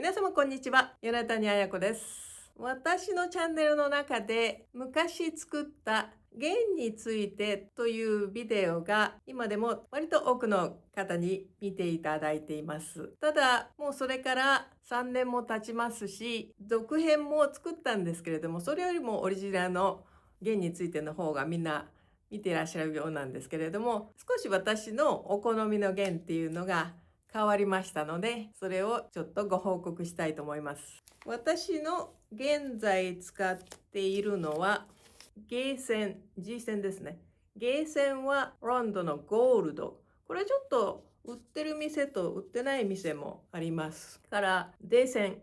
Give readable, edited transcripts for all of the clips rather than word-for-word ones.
皆様こんにちは、米谷彩子です。私のチャンネルの中で昔作った弦についてというビデオが今でも割と多くの方に見ていただいています。ただもうそれから3年も経ちますし、続編も作ったんですけれども、それよりもオリジナルの弦についての方がみんな見ていらっしゃるようなんですけれども、少し私のお好みの弦っていうのが変わりましたので、それをちょっとご報告したいと思います。私の現在使っているのはゲーセン、G 線ですね。ゲーセンはロンドのゴールド。これちょっと売ってる店と売ってない店もあります。から D 線、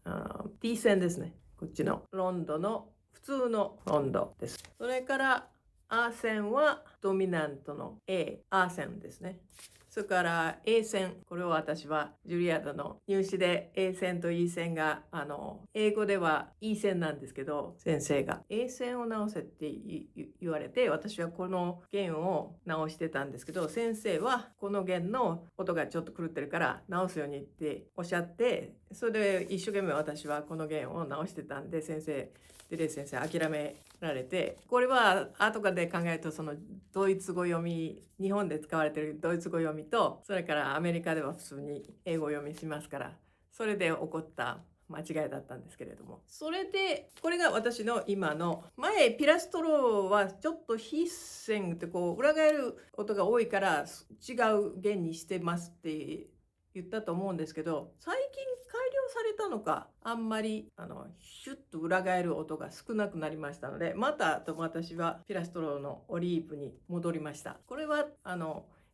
T 線ですね。こっちのロンドの普通のロンドです。それからアーセンはドミナントの A、アーセンですね。それから A 線、これを私はジュリアードの入試で A 線と E 線が英語では E 線なんですけど、先生が A 線を直せって言われて、私はこの弦を直してたんですけど、先生はこの弦の音がちょっと狂ってるから直すようにっておっしゃって、それで一生懸命私はこの弦を直してたんで、デレイ先生諦められて、これは後からで考えるとそのドイツ語読み、日本で使われているドイツ語読みと、それからアメリカでは普通に英語読みしますから、それで起こった間違いだったんですけれども、それでこれが私の今の前ピラストロはちょっと筆線ってこう裏返る音が多いから違う弦にしてますって言ったと思うんですけど、最近改良されたのかあんまりシュッと裏返る音が少なくなりましたので、また私はピラストロのオリーブに戻りました。これは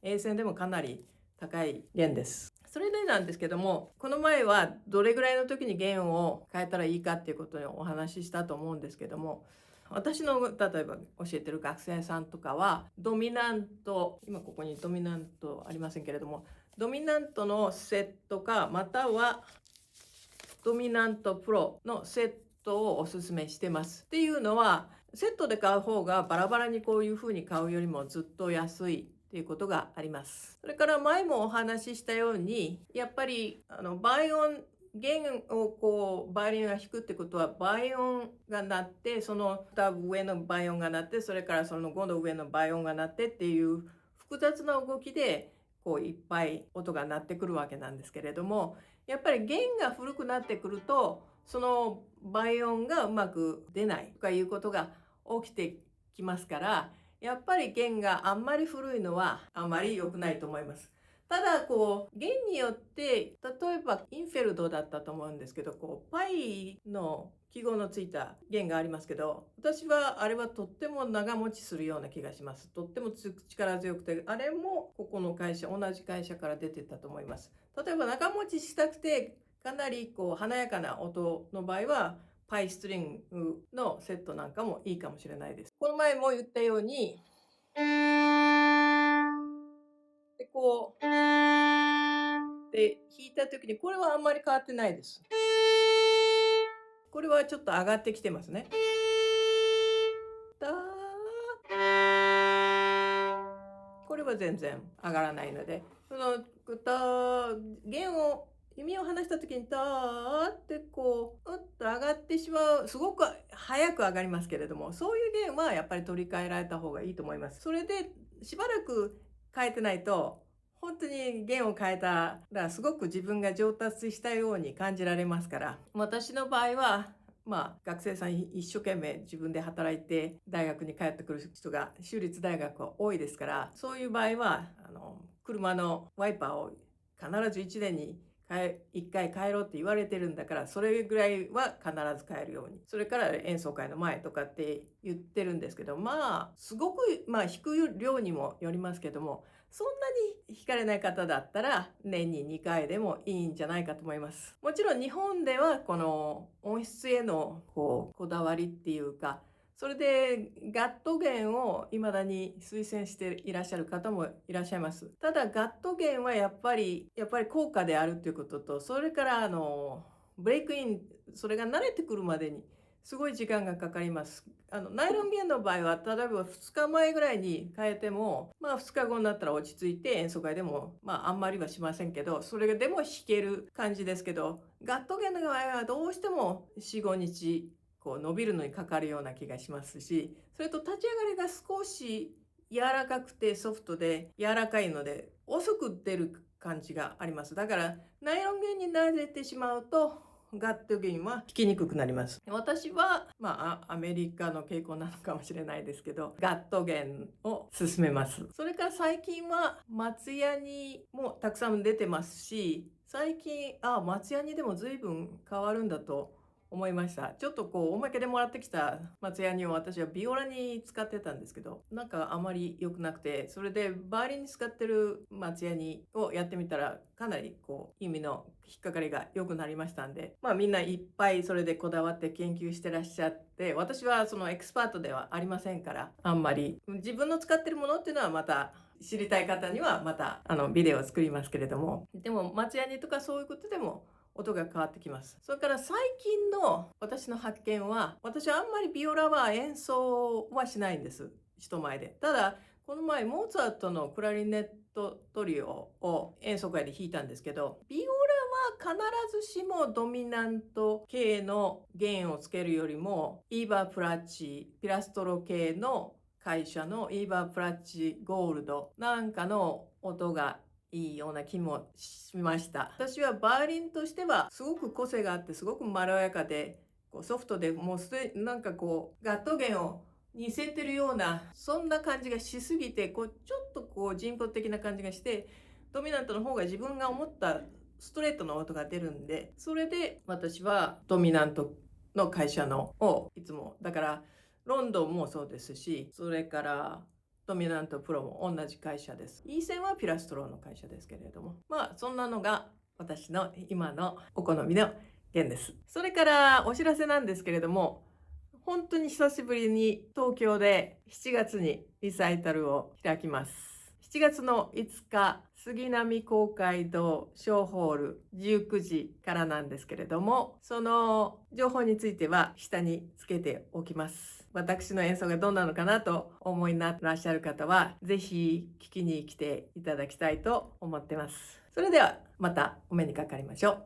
A 線でもかなり高い弦です。それでなんですけども、この前はどれぐらいの時に弦を変えたらいいかっていうことをお話ししたと思うんですけども、私の例えば教えてる学生さんとかはドミナント、今ここにドミナントありませんけれども、ドミナントのセットかまたはドミナントプロのセットをおすすめしてます。っていうのはセットで買う方がバラバラにこういう風に買うよりもずっと安いっていうことがあります。それから前もお話ししたように、やっぱり倍音弦をこうバイオリンが弾くってことは倍音が鳴って、そのオクターブ上の倍音が鳴って、それからその5度上の倍音が鳴ってっていう複雑な動きでこういっぱい音が鳴ってくるわけなんですけれども、やっぱり弦が古くなってくるとその倍音がうまく出ないとかいうことが起きてきますから、やっぱり弦があんまり古いのはあんまり良くないと思います。ただこう弦によって、例えばインフェルドだったと思うんですけど、こうパイの記号のついた弦がありますけど、私はあれはとっても長持ちするような気がします。とっても力強くて、あれもここの会社、同じ会社から出てたと思います。例えば長持ちしたくてかなりこう華やかな音の場合はパイストリングのセットなんかもいいかもしれないです。この前も言ったように、でこうで弾いた時にこれはあんまり変わってないです。これはちょっと上がってきてますね。だこれは全然上がらないので、その弦を弓を離した時にターってこうと上がってしまう、すごく早く上がりますけれども、そういう弦はやっぱり取り替えられた方がいいと思います。それでしばらく変えてないと、本当に弦を変えたらすごく自分が上達したように感じられますから、私の場合は学生さん一生懸命自分で働いて大学に帰ってくる人が州立大学は多いですから、そういう場合は車のワイパーを必ず1年に1回変えろって言われてるんだから、それぐらいは必ず変えるように、それから演奏会の前とかって言ってるんですけど、すごく弾く量にもよりますけども、そんなに弾かれない方だったら年に2回でもいいんじゃないかと思います。もちろん日本ではこの音質へのこだわりっていうか、それでガット弦を未だに推薦していらっしゃる方もいらっしゃいます。ただガット弦はやっぱり高価であるということと、それからブレイクイン、それが慣れてくるまでにすごい時間がかかります。ナイロン弦の場合は、例えば2日前ぐらいに変えても、2日後になったら落ち着いて演奏会でも、あんまりはしませんけど、それでも弾ける感じですけど、ガット弦の場合はどうしても4、5日、伸びるのにかかるような気がしますし、それと立ち上がりが少し柔らかくてソフトで柔らかいので、遅く出る感じがあります。だから、ナイロン弦に慣れてしまうと、ガット弦は弾きにくくなります。私は、アメリカの傾向なのかもしれないですけど、ガット弦を勧めます。それから最近は松ヤニもたくさん出てますし、最近、松ヤニでも随分変わるんだと思いました。ちょっとおまけでもらってきた松ヤニを私はビオラに使ってたんですけど、なんかあまり良くなくて、それでバーリンに使ってる松ヤニをやってみたら、かなり意味の引っかかりが良くなりましたんで、みんないっぱいそれでこだわって研究してらっしゃって、私はそのエキスパートではありませんから、あんまり自分の使ってるものっていうのはまた知りたい方にはまたビデオを作りますけれども、でも松ヤニとかそういうことでも音が変わってきます。それから最近の私の発見は、私はあんまりビオラは演奏はしないんです。人前で。ただ、この前モーツァルトのクラリネットトリオを演奏会で弾いたんですけど、ビオラは必ずしもドミナント系の弦をつけるよりも、イーバープラッチ、ピラストロ系の会社のイーバープラッチゴールドなんかの音がいいような気もしました。私はバーリンとしてはすごく個性があってすごくまろやかでソフトでもうなんかガット弦を似せてるようなそんな感じがしすぎてちょっと人工的な感じがしてドミナントの方が自分が思ったストレートの音が出るんで、それで私はドミナントの会社のをいつもだからロンドンもそうですし、それからドミナントプロも同じ会社です。イーセンはピラストロの会社ですけれども、そんなのが私の今のお好みの弦です。それからお知らせなんですけれども、本当に久しぶりに東京で7月にリサイタルを開きます。7月の5日、杉並公会堂小ホール19時からなんですけれども、その情報については下につけておきます。私の演奏がどんなのかなと思いになってらっしゃる方は、ぜひ聞きに来ていただきたいと思ってます。それではまたお目にかかりましょう。